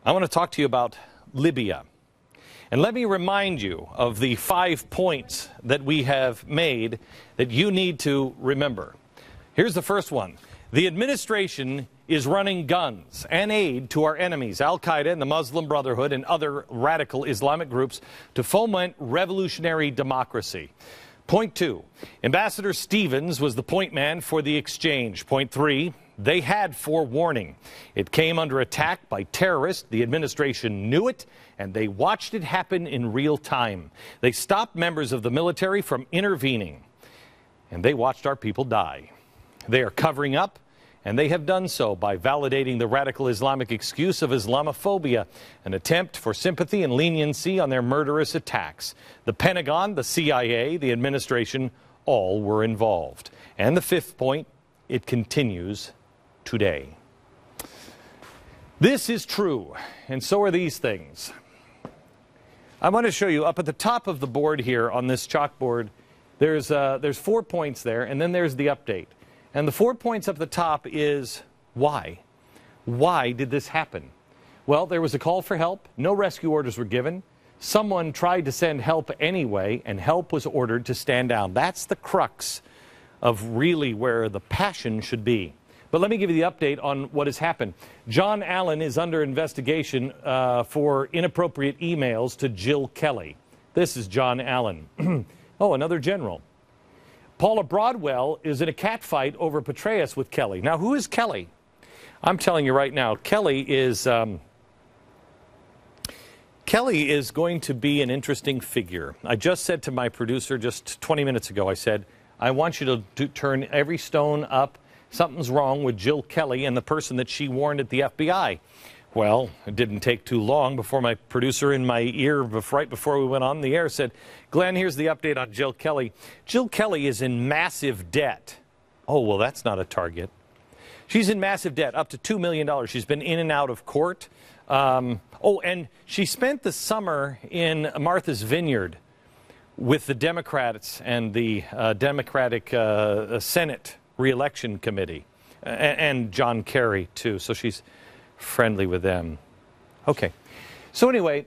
I want to talk to you about Libya. And let me remind you of the 5 points that we have made that you need to remember. Here's the first one. The administration is running guns and aid to our enemies, Al-Qaeda and the Muslim Brotherhood and other radical Islamic groups, to foment revolutionary democracy. Point 2, Ambassador Stevens was the point man for the exchange. Point 3, they had forewarning. It came under attack by terrorists. The administration knew it, and they watched it happen in real time. They stopped members of the military from intervening, and they watched our people die. They are covering up, and they have done so by validating the radical Islamic excuse of Islamophobia, an attempt for sympathy and leniency on their murderous attacks. The Pentagon, the CIA, the administration, all were involved. And the 5th point, it continues today. This is true, and so are these things. I want to show you up at the top of the board here on this chalkboard, there's 4 points there, and then there's the update. And the 4 points up the top is why? Why did this happen? Well, there was a call for help. No rescue orders were given. Someone tried to send help anyway, and help was ordered to stand down. That's the crux of really where the passion should be. But let me give you the update on what has happened. John Allen is under investigation for inappropriate emails to Jill Kelly. This is John Allen. Oh, another general. Paula Broadwell is in a catfight over Petraeus with Kelly. Now, who is Kelly? I'm telling you right now, Kelly is going to be an interesting figure. I just said to my producer just 20 minutes ago, I said, I want you to turn every stone up. Something's wrong with Jill Kelly and the person that she warned at the FBI. Well, it didn't take too long before my producer in my ear, right before we went on the air, said, Glenn, here's the update on Jill Kelly. Jill Kelly is in massive debt. Oh, well, that's not a target. She's in massive debt, up to $2 million. She's been in and out of court. Oh, and she spent the summer in Martha's Vineyard with the Democrats and the Democratic Senate Re-election Committee, and John Kerry, too. So she's friendly with them. Okay. So anyway,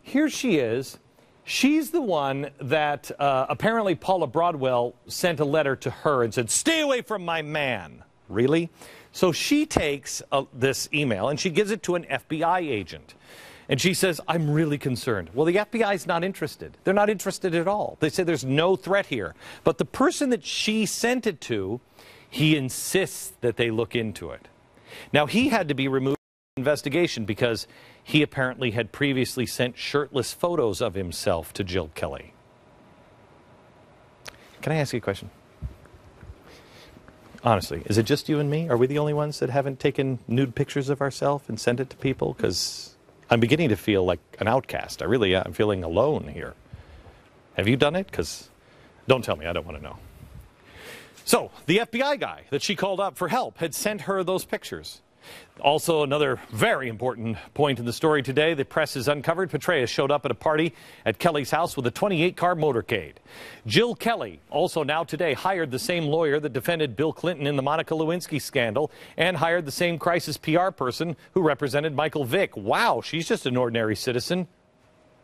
here she is. She's the one that apparently Paula Broadwell sent a letter to her and said, stay away from my man. Really? So she takes this email and she gives it to an FBI agent. And she says, I'm really concerned. Well, the FBI's not interested. They're not interested at all. They say there's no threat here. But the person that she sent it to, he insists that they look into it. Now, he had to be removed from the investigation because he apparently had previously sent shirtless photos of himself to Jill Kelly. Can I ask you a question? Honestly, is it just you and me? Are we the only ones that haven't taken nude pictures of ourselves and sent it to people? Because I'm beginning to feel like an outcast. I really am. I'm feeling alone here. Have you done it? Because don't tell me. I don't want to know. So the FBI guy that she called up for help had sent her those pictures. Also, another very important point in the story today, the press has uncovered Petraeus showed up at a party at Kelly's house with a 28-car motorcade. Jill Kelly, also now today, hired the same lawyer that defended Bill Clinton in the Monica Lewinsky scandal and hired the same crisis PR person who represented Michael Vick. Wow, she's just an ordinary citizen.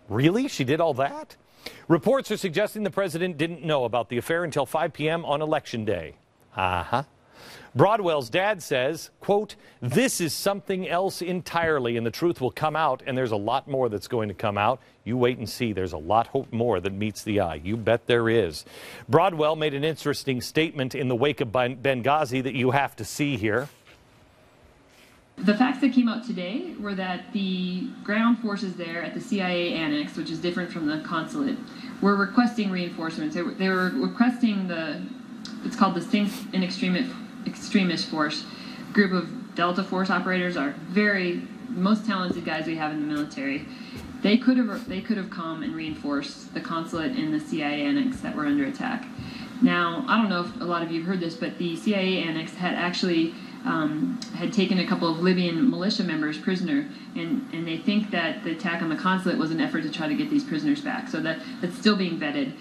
Really? She did all that? Reports are suggesting the president didn't know about the affair until 5 p.m. on Election Day. Broadwell's dad says, quote, this is something else entirely, and the truth will come out, and there's a lot more that's going to come out. You wait and see. There's a lot more that meets the eye. You bet there is. Broadwell made an interesting statement in the wake of Benghazi that you have to see here. The facts that came out today were that the ground forces there at the CIA annex, which is different from the consulate, were requesting reinforcements. They were requesting it's called the Think and Extremist Force group of Delta Force operators, are most talented guys we have in the military. They could have come and reinforced the consulate and the CIA annex that were under attack. Now, I don't know if a lot of you have heard this, but the CIA annex had actually had taken a couple of Libyan militia members prisoner, and they think that the attack on the consulate was an effort to try to get these prisoners back. So that's still being vetted.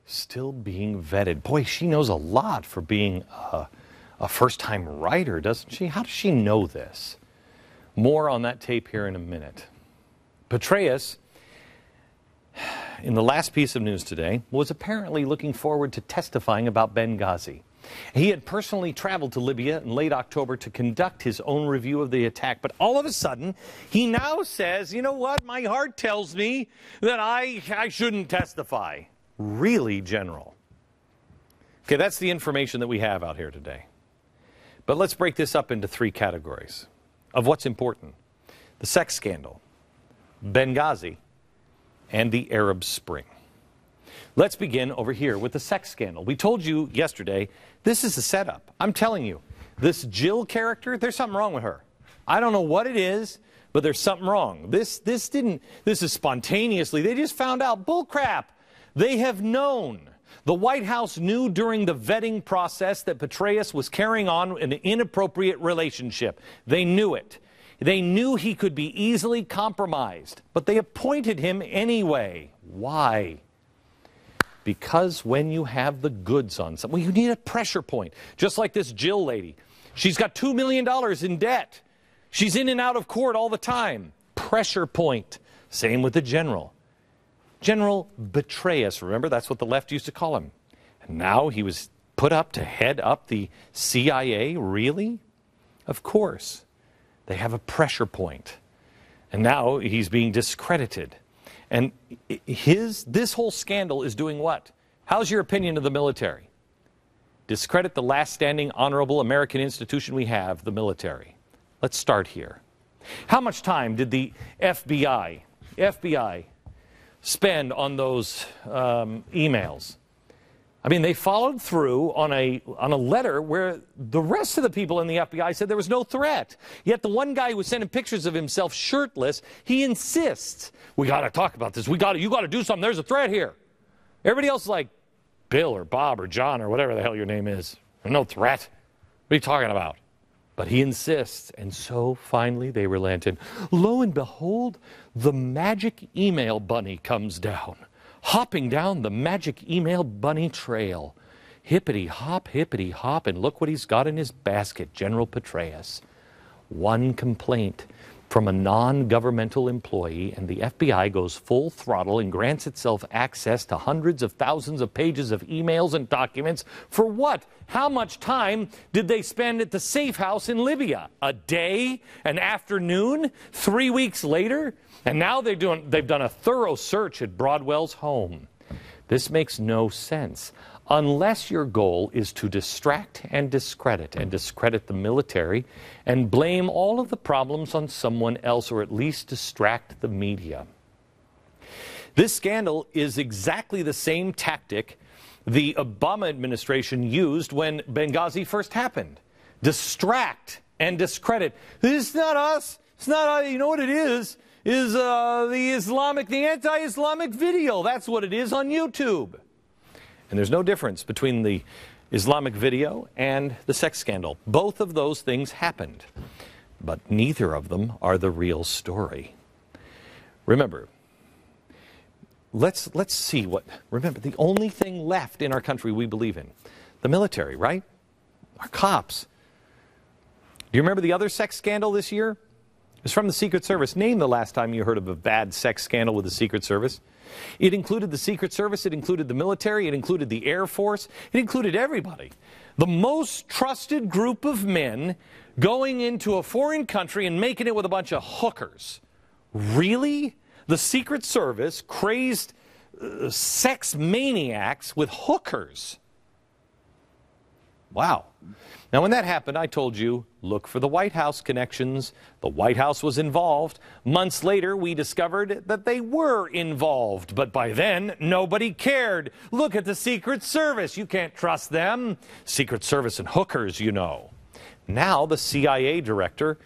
Still being vetted. Boy, she knows a lot for being a first-time writer, doesn't she? How does she know this? More on that tape here in a minute. Petraeus, in the last piece of news today, was apparently looking forward to testifying about Benghazi. He had personally traveled to Libya in late October to conduct his own review of the attack. But all of a sudden, he now says, you know what, my heart tells me that I shouldn't testify. Really, General? Okay, that's the information that we have out here today. But let's break this up into three categories of what's important. The sex scandal, Benghazi, and the Arab Spring. Let's begin over here with the sex scandal. We told you yesterday, this is a setup. I'm telling you, this Jill character, there's something wrong with her. I don't know what it is, but there's something wrong. This is spontaneously. They just found out. Bull crap. They have known. The White House knew during the vetting process that Petraeus was carrying on an inappropriate relationship. They knew it. They knew he could be easily compromised, but they appointed him anyway. Why? Because when you have the goods on something, well, you need a pressure point. Just like this Jill lady. She's got $2 million in debt. She's in and out of court all the time. Pressure point. Same with the general. General Petraeus, remember, that's what the left used to call him. And now he was put up to head up the CIA? Really? Of course. They have a pressure point. And now he's being discredited. And this whole scandal is doing what? How's your opinion of the military? Discredit the last standing honorable American institution we have, the military. Let's start here. How much time did the FBI spend on those emails? I mean, they followed through on a letter where the rest of the people in the FBI said there was no threat. Yet the one guy who was sending pictures of himself shirtless, he insists, we got to talk about this. You got to do something. There's a threat here. Everybody else is like, Bill or Bob or John or whatever the hell your name is. There's no threat. What are you talking about? But he insists, and so finally they relented. Lo and behold, the magic email bunny comes down. Hopping down the magic email bunny trail. Hippity hop, and look what he's got in his basket, General Petraeus. One complaint from a non-governmental employee, and the FBI goes full throttle and grants itself access to hundreds of thousands of pages of emails and documents. For what? How much time did they spend at the safe house in Libya? A day? An afternoon? 3 weeks later? And now they've done a thorough search at Broadwell's home. This makes no sense unless your goal is to distract and discredit the military and blame all of the problems on someone else, or at least distract the media. This scandal is exactly the same tactic the Obama administration used when Benghazi first happened. Distract and discredit. This is not us. It's not us. You know what it is the anti-Islamic video. That's what it is on YouTube. And there's no difference between the Islamic video and the sex scandal. Both of those things happened, but neither of them are the real story. Remember, let's see what, remember, the only thing left in our country we believe in, the military, right? Our cops. Do you remember the other sex scandal this year? It's from the Secret Service. Name the last time you heard of a bad sex scandal with the Secret Service. It included the Secret Service, it included the military, it included the Air Force, it included everybody. The most trusted group of men going into a foreign country and making it with a bunch of hookers. Really? The Secret Service crazed sex maniacs with hookers. Wow. Now, when that happened, I told you, look for the White House connections. The White House was involved. Months later, we discovered that they were involved. But by then, nobody cared. Look at the Secret Service. You can't trust them. Secret Service and hookers, you know. Now, the CIA director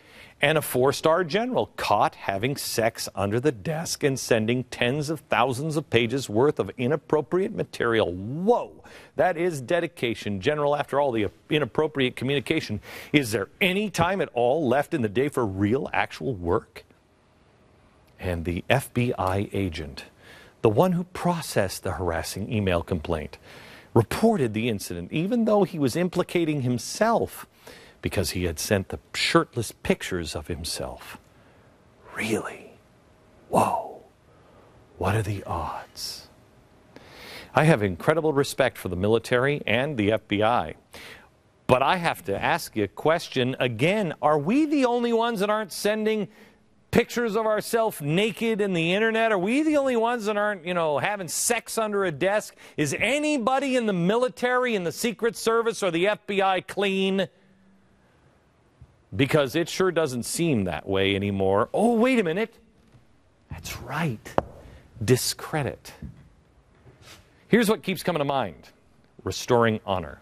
and a 4-star general caught having sex under the desk and sending tens of thousands of pages worth of inappropriate material. Whoa, that is dedication. General, after all the inappropriate communication, is there any time at all left in the day for real, actual work? And the FBI agent, the one who processed the harassing email complaint, reported the incident, even though he was implicating himself, because he had sent the shirtless pictures of himself. Really? Whoa. What are the odds? I have incredible respect for the military and the FBI. But I have to ask you a question again. Are we the only ones that aren't sending pictures of ourselves naked in the internet? Are we the only ones that aren't, having sex under a desk? Is anybody in the military, in the Secret Service, or the FBI clean? Because it sure doesn't seem that way anymore. Oh, wait a minute. That's right. Discredit. Here's what keeps coming to mind. Restoring honor.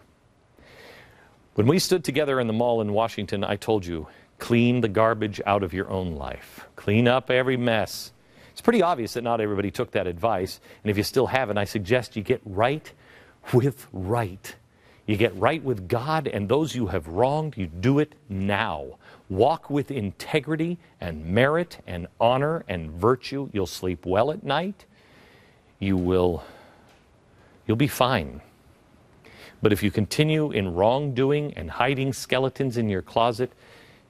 When we stood together in the mall in Washington, I told you, clean the garbage out of your own life. Clean up every mess. It's pretty obvious that not everybody took that advice. And if you still haven't, I suggest you get right with right. You get right with God and those you have wronged. You do it now. Walk with integrity and merit and honor and virtue. You'll sleep well at night. You'll be fine. But if you continue in wrongdoing and hiding skeletons in your closet,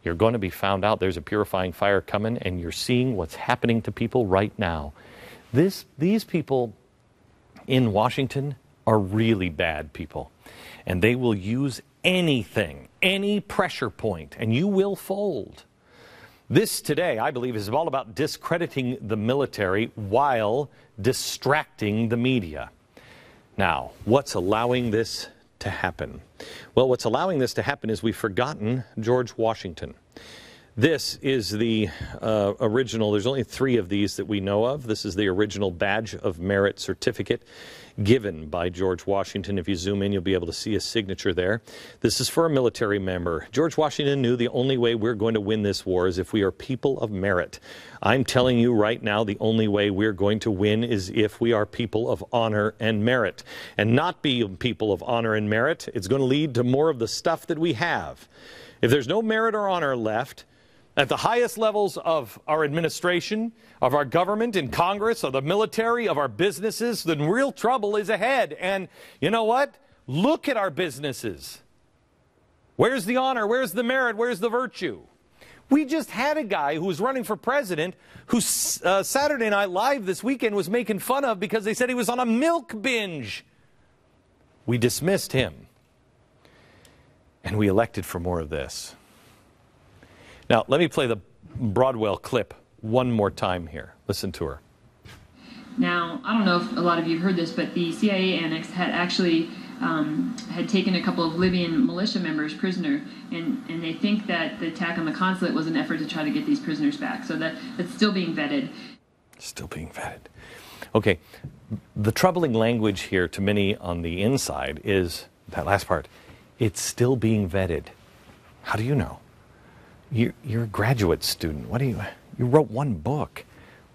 you're going to be found out. There's a purifying fire coming, and you're seeing what's happening to people right now. These people in Washington are really bad people, and they will use anything, any pressure point, and you will fold. This today, I believe, is all about discrediting the military while distracting the media. Now, what's allowing this to happen? Well, what's allowing this to happen is we've forgotten George Washington. This is the original. There's only 3 of these that we know of. This is the original Badge of Merit certificate given by George Washington. If you zoom in, you'll be able to see his signature there. This is for a military member. George Washington knew the only way we're going to win this war is if we are people of merit. I'm telling you right now, the only way we're going to win is if we are people of honor and merit. And not be people of honor and merit, it's going to lead to more of the stuff that we have. If there's no merit or honor left, at the highest levels of our administration, of our government and Congress, of the military, of our businesses, then real trouble is ahead. And you know what? Look at our businesses. Where's the honor? Where's the merit? Where's the virtue? We just had a guy who was running for president who Saturday Night Live this weekend was making fun of because they said he was on a milk binge. We dismissed him. And we elected for more of this. Now, let me play the Broadwell clip one more time here. Listen to her. Now, I don't know if a lot of you have heard this, but the CIA annex had actually had taken a couple of Libyan militia members prisoner, and they think that the attack on the consulate was an effort to try to get these prisoners back. So that's still being vetted. Still being vetted. Okay, the troubling language here to many on the inside is that last part. It's still being vetted. How do you know? You're a graduate student. You wrote one book.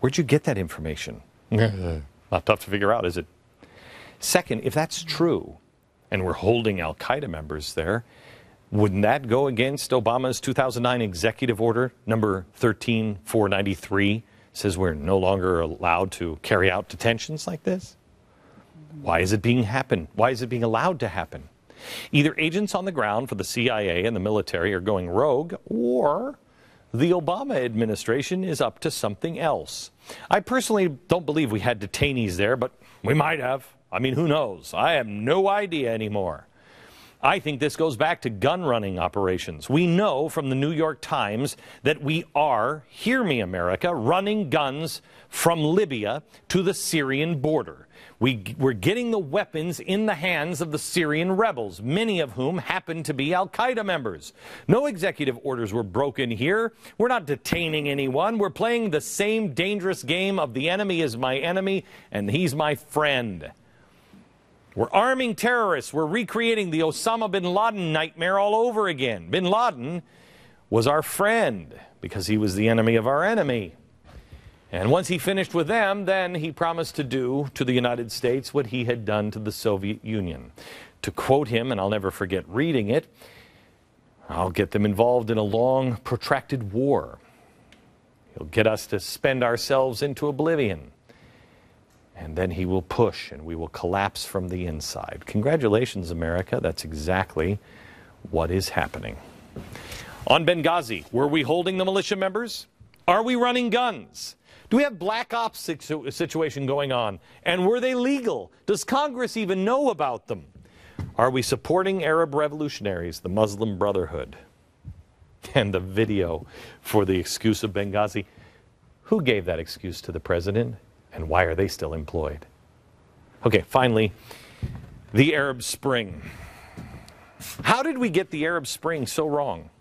Where'd you get that information? Not tough to figure out, is it? Second, if that's true, and we're holding Al-Qaeda members there, wouldn't that go against Obama's 2009 executive order, number 13493, says we're no longer allowed to carry out detentions like this? Why is it being allowed to happen? Either agents on the ground for the CIA and the military are going rogue, or the Obama administration is up to something else. I personally don't believe we had detainees there, but we might have. I mean, who knows? I have no idea anymore. I think this goes back to gun running operations. We know from the New York Times that we are, hear me America, running guns from Libya to the Syrian border. We're getting the weapons in the hands of the Syrian rebels, many of whom happen to be Al-Qaeda members. No executive orders were broken here. We're not detaining anyone. We're playing the same dangerous game of the enemy is my enemy and he's my friend. We're arming terrorists. We're recreating the Osama bin Laden nightmare all over again. Bin Laden was our friend because he was the enemy of our enemy. And once he finished with them, then he promised to do to the United States what he had done to the Soviet Union. To quote him, and I'll never forget reading it, I'll get them involved in a long, protracted war. He'll get us to spend ourselves into oblivion. And then he will push and we will collapse from the inside. Congratulations, America. That's exactly what is happening. On Benghazi, were we holding the militia members? Are we running guns? Do we have black ops situation going on? And were they legal? Does Congress even know about them? Are we supporting Arab revolutionaries, the Muslim Brotherhood? And the video for the excuse of Benghazi. Who gave that excuse to the president? And why are they still employed? Okay, finally, the Arab Spring. How did we get the Arab Spring so wrong?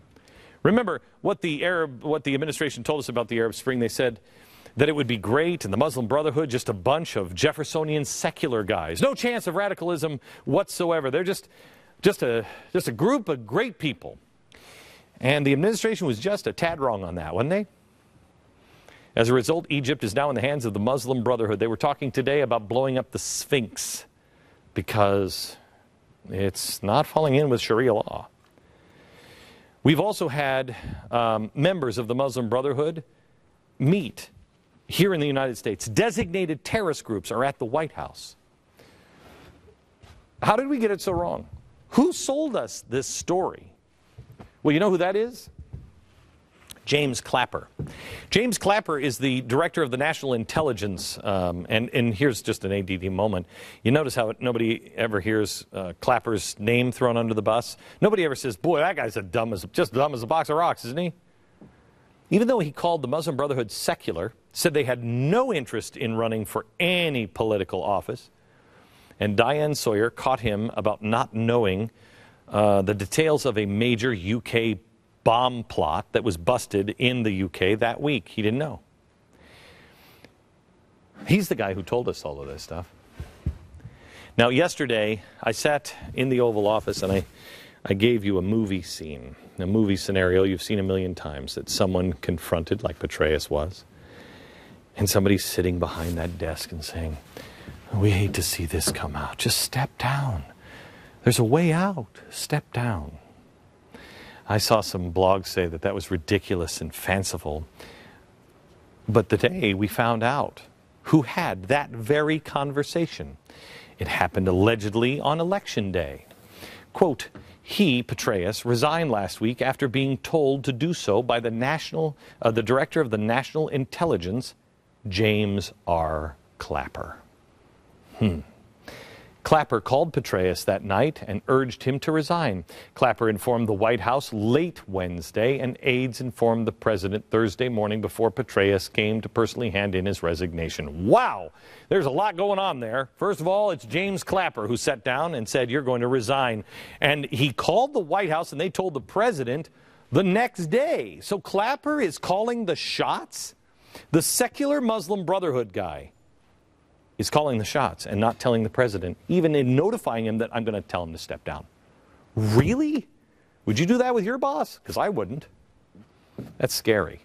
Remember what the administration told us about the Arab Spring. They said that it would be great, and the Muslim Brotherhood, just a bunch of Jeffersonian secular guys. No chance of radicalism whatsoever. They're just a group of great people. And the administration was just a tad wrong on that, wasn't they? As a result, Egypt is now in the hands of the Muslim Brotherhood. They were talking today about blowing up the Sphinx because it's not falling in with Sharia law. We've also had members of the Muslim Brotherhood meet here in the United States. Designated terrorist groups are at the White House. How did we get it so wrong? Who sold us this story? Well, you know who that is? James Clapper. James Clapper is the director of the National Intelligence, and here's just an ADD moment. You notice how nobody ever hears Clapper's name thrown under the bus? Nobody ever says, boy, that guy's just dumb as a box of rocks, isn't he? Even though he called the Muslim Brotherhood secular, said they had no interest in running for any political office, and Diane Sawyer caught him about not knowing the details of a major UK bomb plot that was busted in the UK that week. He didn't know. He's the guy who told us all of this stuff. Now, yesterday, I sat in the Oval Office and I gave you a movie scene, a movie scenario you've seen a million times, that someone confronted, like Petraeus was, and somebody's sitting behind that desk and saying, we hate to see this come out. Just step down. There's a way out. Step down. I saw some blogs say that was ridiculous and fanciful. But today we found out who had that very conversation. It happened allegedly on Election Day. Quote, he, Petraeus, resigned last week after being told to do so by the director of the National Intelligence, James R. Clapper. Clapper called Petraeus that night and urged him to resign. Clapper informed the White House late Wednesday, and aides informed the president Thursday morning before Petraeus came to personally hand in his resignation. Wow! There's a lot going on there. First of all, it's James Clapper who sat down and said, you're going to resign. And he called the White House and they told the president the next day. So Clapper is calling the shots? The secular Muslim Brotherhood guy is calling the shots and not telling the president, even in notifying him that I'm going to tell him to step down. Really? Would you do that with your boss? Because I wouldn't. That's scary.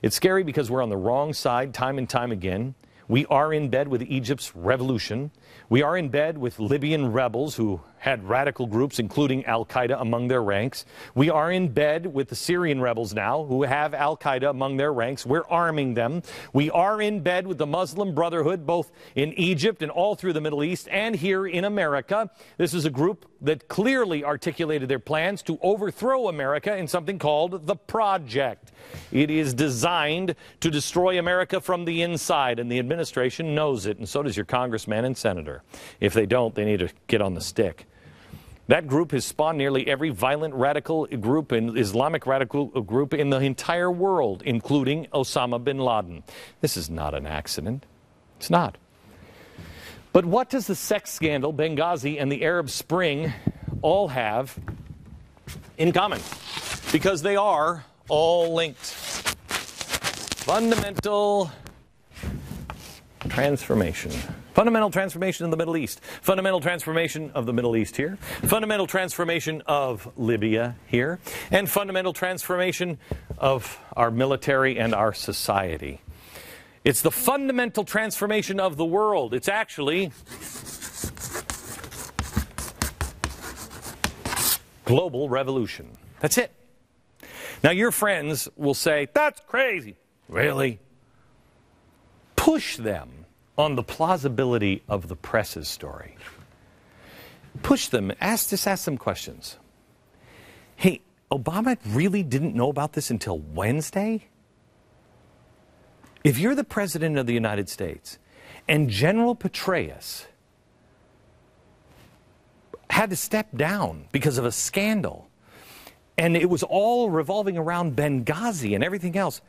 It's scary because we're on the wrong side time and time again. We are in bed with Egypt's revolution. We are in bed with Libyan rebels who had radical groups, including Al-Qaeda, among their ranks. We are in bed with the Syrian rebels now, who have Al-Qaeda among their ranks. We're arming them. We are in bed with the Muslim Brotherhood, both in Egypt and all through the Middle East and here in America. This is a group that clearly articulated their plans to overthrow America in something called the Project. It is designed to destroy America from the inside, and the administration knows it, and so does your congressman and senator. If they don't, they need to get on the stick. That group has spawned nearly every violent radical group and Islamic radical group in the entire world, including Osama bin Laden. This is not an accident. It's not. But what does the sex scandal, Benghazi, and the Arab Spring all have in common? Because they are all linked. Fundamental transformation. Fundamental transformation in the Middle East. Fundamental transformation of the Middle East here. Fundamental transformation of Libya here. And fundamental transformation of our military and our society. It's the fundamental transformation of the world. It's actually global revolution. That's it. Now your friends will say, that's crazy. Really? Push them on the plausibility of the press's story. Push them. Ask some questions. Hey, Obama really didn't know about this until Wednesday? If you're the President of the United States and General Petraeus had to step down because of a scandal, and it was all revolving around Benghazi and everything else,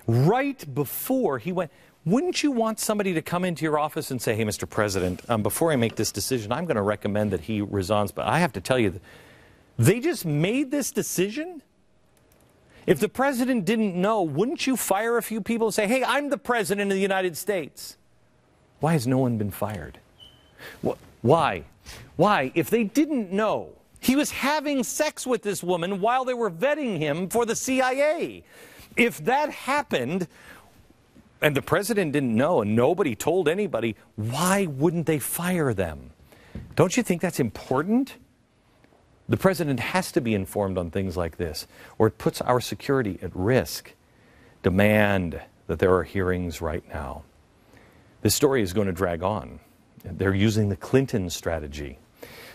right before he went, wouldn't you want somebody to come into your office and say, hey, Mr. President, before I make this decision, I'm going to recommend that he resigns, but I have to tell you, they just made this decision? If the president didn't know, wouldn't you fire a few people and say, hey, I'm the President of the United States? Why has no one been fired? Why? Why? If they didn't know, he was having sex with this woman while they were vetting him for the CIA. If that happened, and the president didn't know, and nobody told anybody, why wouldn't they fire them? Don't you think that's important? The president has to be informed on things like this, or it puts our security at risk. Demand that there are hearings right now. This story is going to drag on. They're using the Clinton strategy.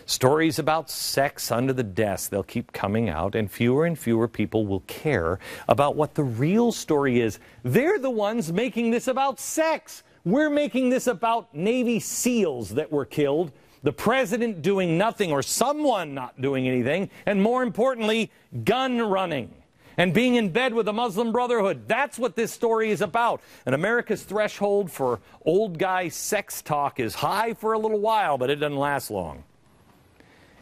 Stories about sex under the desk, they'll keep coming out, and fewer people will care about what the real story is. They're the ones making this about sex. We're making this about Navy SEALs that were killed, the president doing nothing or someone not doing anything, and more importantly, gun running and being in bed with the Muslim Brotherhood. That's what this story is about. And America's threshold for old guy sex talk is high for a little while, but it doesn't last long.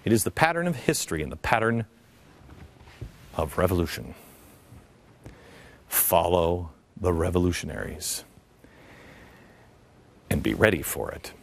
It is the pattern of history and the pattern of revolution. Follow the revolutionaries and be ready for it.